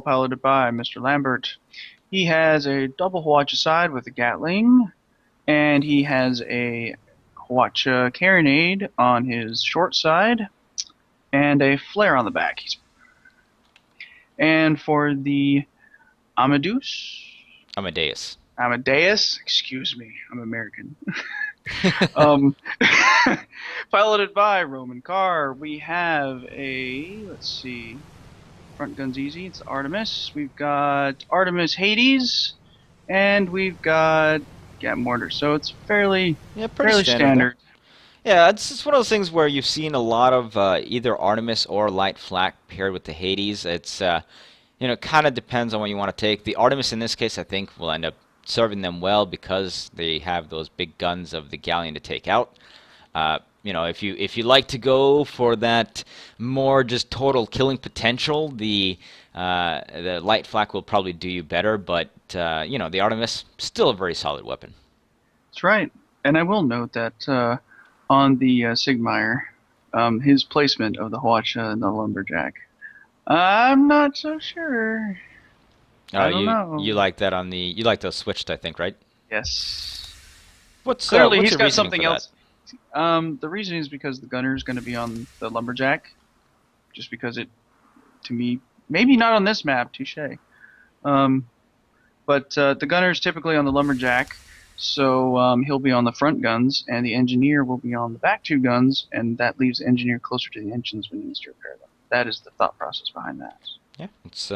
piloted by Mr. Lambert. He has a double Hwacha side with a Gatling, and he has a Hwacha carronade on his short side, and a flare on the back. And for the Amadeus, Amadeus. Amadeus, excuse me, I'm American. um, Piloted by Roman Carr, we have let's see, front gun's easy, it's Artemis. We've got Artemis Hades, and we've got Gat Mortar, so it's fairly Pretty standard there. standard. Yeah, it's one of those things where you've seen a lot of either Artemis or light flak paired with the Hades. It's kind of depends on what you want to take. The Artemis in this case, I think, will end up serving them well because they have those big guns of the Galleon to take out. If you like to go for that more just total killing potential, the light flak will probably do you better. But the Artemis still a very solid weapon. That's right, and I will note that on the Sigmire, his placement of the Hwacha and the Lumberjack, I'm not so sure. I don't know. You like that on the you like those switched, I think, right? Yes. Clearly He's your got reasoning something for else. The reason is because the gunner is going to be on the Lumberjack, just because to me, maybe not on this map, touche. But the gunner is typically on the Lumberjack, so he'll be on the front guns, and the engineer will be on the back two guns, and that leaves the engineer closer to the engines when he needs to repair them. That is the thought process behind that. Yeah, it's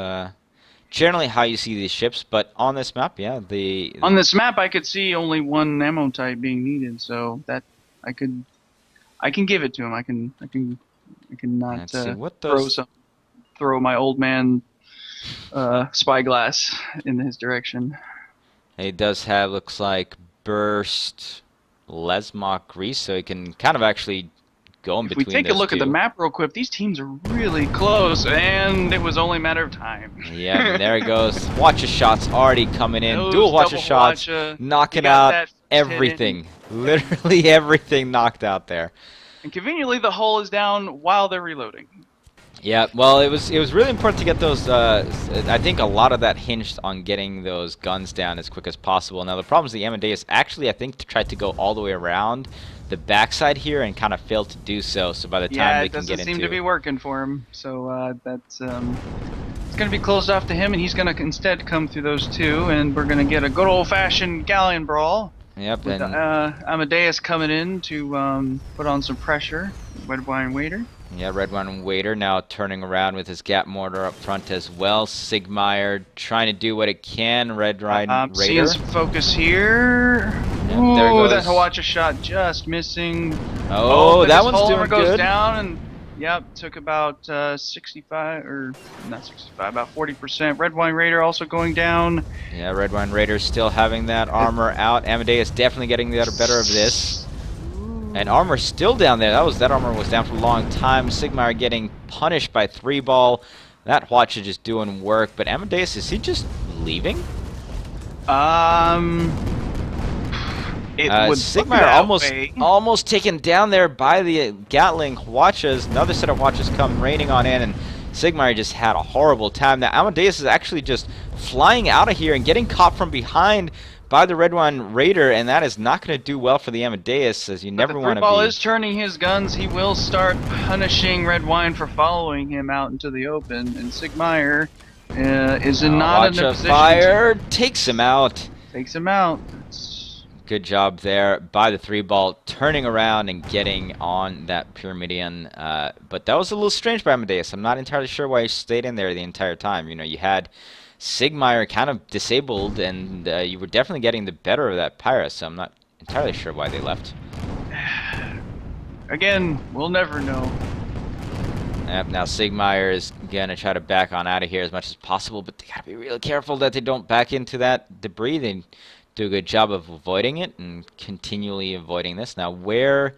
generally how you see these ships, but on this map, yeah, on this map I could see only one ammo type being needed, so that I can give it to him. I can not throw my old man spyglass in his direction. He does have, looks like, burst Lesmok grease, so he can kind of actually go in between. If we take a look at the map real quick, these teams are really close, and it was only a matter of time. Yeah, there he goes. Hwacha shots already coming in. Dual Hwacha shots, knocking out everything. Literally everything knocked out there. And conveniently, the hull is down while they're reloading. Yeah, well, it was really important to get those. I think a lot of that hinged on getting those guns down as quick as possible. Now the problem is the Amadeus actually, I think, tried to go all the way around the backside here and kind of failed to do so. So by the time they can get into, it doesn't seem to be working for him. So that's it's going to be closed off to him, and he's going to instead come through those two, and we're going to get a good old-fashioned galleon brawl. Yep. With Amadeus coming in to put on some pressure. Red Wine Waiter. Yeah, Red Wine Waiter now turning around with his Gat Mortar up front as well. Sigmire trying to do what it can. Red Wine Raider. Seeing some focus here. Yep, there goes. That Hwacha shot just missing. Oh, that one's doing goes good. Down and yep, took about 65 or not 65, about 40%. Red Wine Raider also going down. Yeah, Red Wine Raider still having that armor out. Amadeus definitely getting the better of this. And armor still down there. That armor was down for a long time. Sigmire getting punished by 3-ball. That Hwacha just doing work. But Amadeus, is he just leaving? Sigmire almost taken down there by the Gatling Hwachas. Another set of Hwachas come raining on in, and Sigmire just had a horrible time. Now Amadeus is actually just flying out of here and getting caught from behind by the Red Wine Raider, and that is not going to do well for the Amadeus, as you never want to be. The 3-ball is turning his guns. He will start punishing Red Wine for following him out into the open, and Sigmire is not in a position fire takes him out. Takes him out. Good job there by the 3-ball, turning around and getting on that Pyramidion. But that was a little strange by Amadeus. I'm not entirely sure why he stayed in there the entire time. You know, you had Sigmire kind of disabled, and you were definitely getting the better of that Pyrrhus, so I'm not entirely sure why they left. Again, we'll never know. Yep, now Sigmire is going to try to back on out of here as much as possible, but they got to be really careful that they don't back into that debris. They do a good job of avoiding it and continually avoiding this. Now, where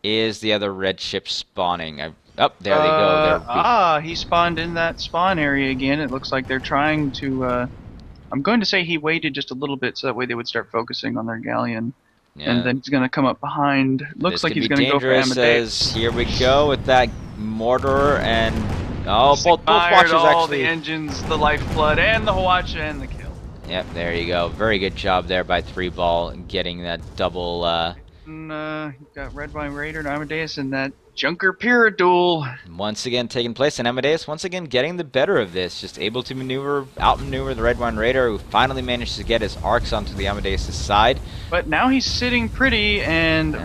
is the other red ship spawning? Oh, there they go. He spawned in that spawn area again. It looks like they're trying to... I'm going to say he waited just a little bit so that way they would start focusing on their galleon. Yeah. And then he's going to come up behind. Looks like he's going to go for Amadeus. Here we go with that mortar, and Oh, both Fired watches all the actually. engines, the lifeblood, and the Hawacha, and the kill. Yep, there you go. Very good job there by 3-ball getting that double. And, you've got Red Wine Raider and Amadeus in that Junker Pyrrha duel. Once again taking place, and Amadeus once again getting the better of this, just able to outmaneuver the Red Wine Raider, who finally managed to get his arcs onto the Amadeus' side. But now he's sitting pretty, and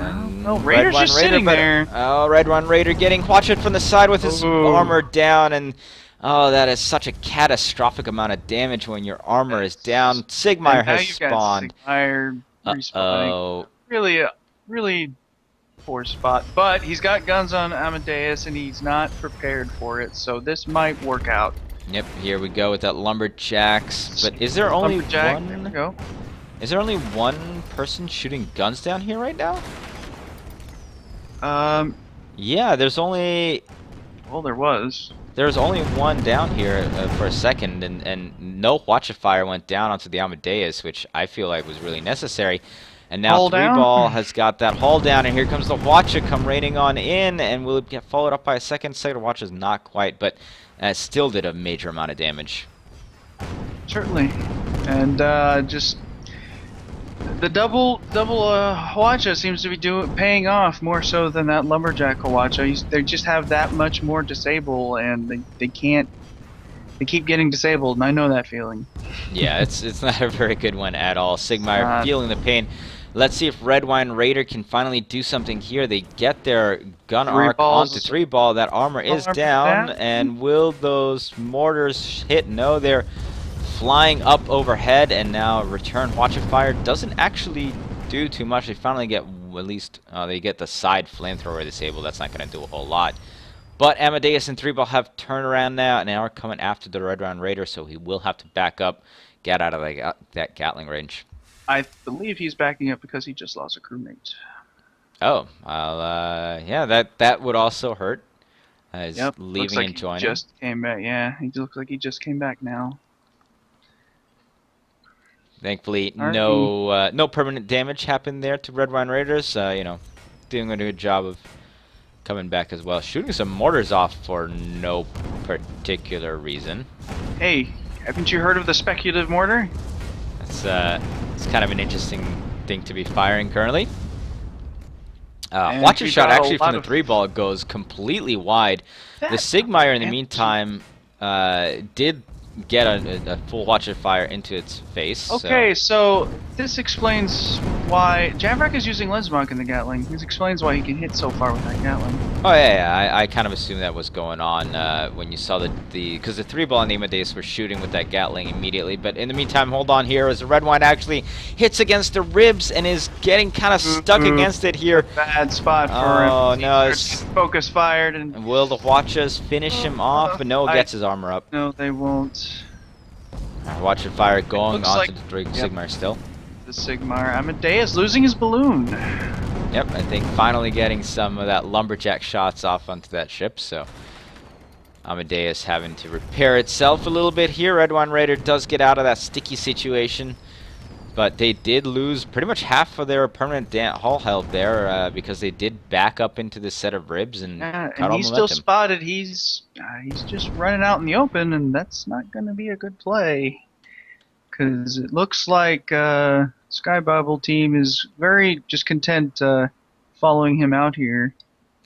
Raider's just sitting there. Oh, Red Wine Raider getting watch it from the side with his armor down, and oh, that is such a catastrophic amount of damage when your armor is down. Sigmire has spawned. Sigmire respawning. Uh-oh. Really poor spot, but he's got guns on Amadeus and he's not prepared for it, so this might work out. Yep, here we go with that lumberjacks. But is there only one? There we go. Is there only one person shooting guns down here right now? Yeah, there's only. Well, there was. There's only one down here for a second, and no watchfire went down onto the Amadeus, which I feel like was really necessary. And now 3-ball has got that hull down, and here comes the Watcher come raining on in, and will it get followed up by a second? Second Watcher's not quite, but still did a major amount of damage. Certainly. And just the double Hawacha seems to be paying off more so than that Lumberjack Hawacha. They just have that much more disable, and they can't. They keep getting disabled, and I know that feeling. Yeah, it's not a very good one at all. Sigmire feeling the pain. Let's see if Red Wine Raider can finally do something here. They get their gun arc onto 3-ball. That armor is down, and will those mortars hit? No, they're flying up overhead, and now return watch of fire doesn't actually do too much. They finally get at least they get the side flamethrower disabled. That's not going to do a whole lot. But Amadeus and 3-ball have turned around now, and now are coming after the Red Wine Raider, so he will have to back up, get out of that Gatling range. I believe he's backing up because he just lost a crewmate. Oh, well, yeah, that would also hurt. He's leaving and joining. He just came back. Yeah, he looks like he just came back now. Thankfully, no permanent damage happened there to Red Wine Raiders. You know, doing a good job of coming back as well. Shooting some mortars off for no particular reason. Hey, haven't you heard of the speculative mortar? It's kind of an interesting thing to be firing currently. Watch a shot actually from the 3-ball goes completely wide. The Sigmire in the meantime did get a full watch of fire into its face. Okay, so this explains why Javrak is using Lensmark in the Gatling. This explains why he can hit so far with that Gatling. Oh yeah, I kind of assumed that was going on when you saw because the 3-ball and the Amadeus were shooting with that Gatling immediately. But in the meantime, hold on here as the Red Wine actually hits against the ribs and is getting kind of stuck against it here. Bad spot for him. Oh no! Focus fired and will the Watchers finish him off? But no, gets his armor up. No, they won't. Watch it fire going onto the Sigmire still. The Sigmire. Amadeus losing his balloon. Yep, I think finally getting some of that lumberjack shots off onto that ship, so Amadeus having to repair itself a little bit here. Red Wine Raider does get out of that sticky situation, but they did lose pretty much half of their permanent hull health there because they did back up into the set of ribs and cut all he's still spotted. He's just running out in the open, and that's not going to be a good play. Because it looks like Sky Bible team is very just content following him out here.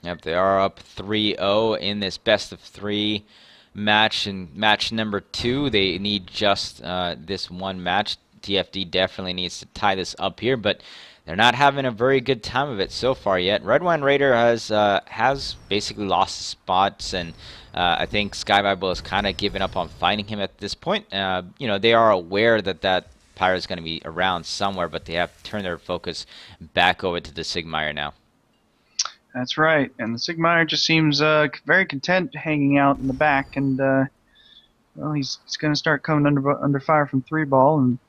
Yep, they are up 3-0 in this best of 3 match. And match number 2, they need just this one match. TFD definitely needs to tie this up here, but they're not having a very good time of it so far yet. Red Wine Raider has basically lost his spots, and I think Sky Bible has kind of given up on finding him at this point. You know, they are aware that pirate is going to be around somewhere, but they have turned their focus back over to the Sigmire now. That's right, and the Sigmire just seems very content hanging out in the back, and well, he's going to start coming under fire from 3-ball, and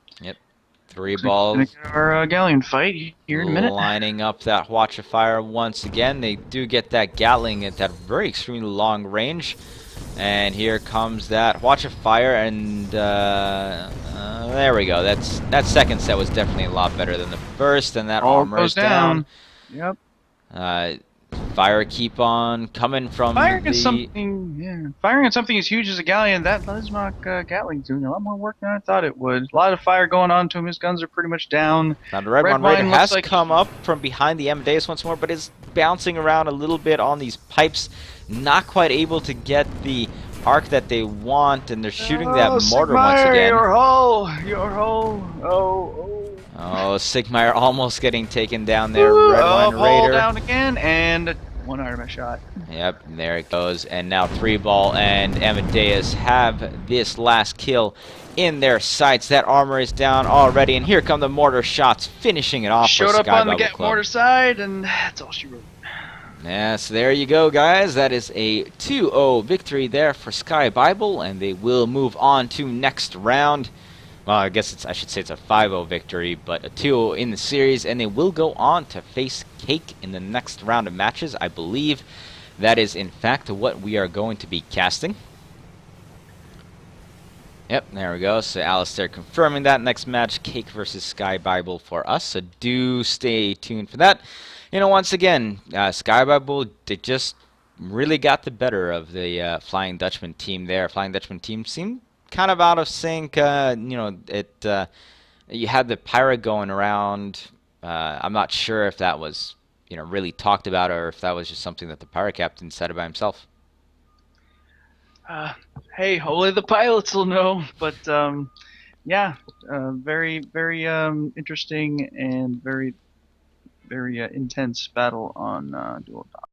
3-ball. Our galleon fight here in a minute. Lining up that watch of fire once again. They do get that Gatling at that very extremely long range. And here comes that watch of fire, and there we go. That second set was definitely a lot better than the first, and that armor is down. Yep. Fire keep on coming from Firing at the. something, yeah. Firing at something as huge as a galleon, that Bismarck Gatling's doing a lot more work than I thought it would. A lot of fire going on to him. His guns are pretty much down. Now the Red Red One Raider Wine looks has like come up from behind the Amadeus once more, but is bouncing around a little bit on these pipes. Not quite able to get the arc that they want, and they're shooting that oh, mortar once Sigmire, again. your hole. Oh, Oh, Sigmire almost getting taken down there. Ooh, Red Wine ball Raider. down again, and one Artemis shot. Yep, there it goes. And now 3-ball and Amadeus have this last kill in their sights. That armor is down already, and here come the mortar shots, finishing it off for Showed up Sky on the Bubble Get Club. Mortar side, and that's all she wrote. Yes, there you go, guys. That is a 2-0 victory there for Sky Bible, and they will move on to next round. Well, I guess I should say it's a 5-0 victory, but a 2-0 in the series, and they will go on to face Cake in the next round of matches. I believe that is, in fact, what we are going to be casting. Yep, there we go. So Alistair confirming that next match, Cake versus Sky Bible for us. So do stay tuned for that. You know, once again, Sky Bible, they just really got the better of the Flying Dutchman team there. Flying Dutchman team seemed kind of out of sync. You know, you had the pirate going around. I'm not sure if that was, you know, really talked about or if that was just something that the pirate captain said by himself. Hey, only the pilots will know. But yeah, very, very interesting and very, very intense battle on Dual